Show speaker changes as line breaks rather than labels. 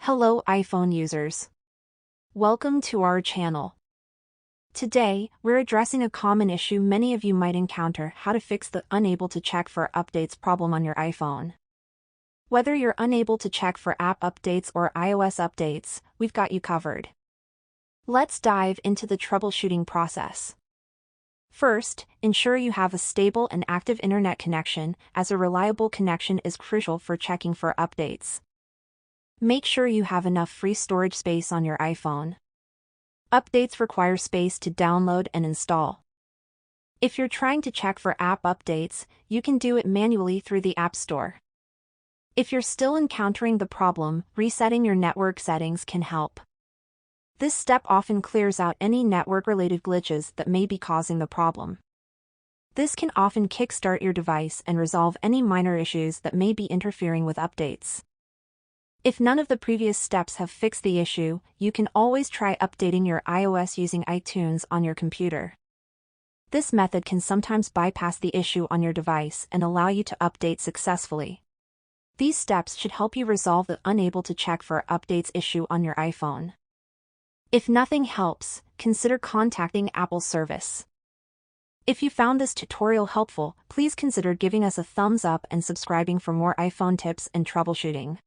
Hello iPhone users. Welcome to our channel. Today, we're addressing a common issue many of you might encounter: how to fix the unable to check for updates problem on your iPhone. Whether you're unable to check for app updates or iOS updates, we've got you covered. Let's dive into the troubleshooting process. First, ensure you have a stable and active internet connection, as a reliable connection is crucial for checking for updates. Make sure you have enough free storage space on your iPhone. Updates require space to download and install. If you're trying to check for app updates, you can do it manually through the App Store. If you're still encountering the problem, resetting your network settings can help. This step often clears out any network-related glitches that may be causing the problem. This can often kickstart your device and resolve any minor issues that may be interfering with updates. If none of the previous steps have fixed the issue, you can always try updating your iOS using iTunes on your computer. This method can sometimes bypass the issue on your device and allow you to update successfully. These steps should help you resolve the unable to check for updates issue on your iPhone. If nothing helps, consider contacting Apple service. If you found this tutorial helpful, please consider giving us a thumbs up and subscribing for more iPhone tips and troubleshooting.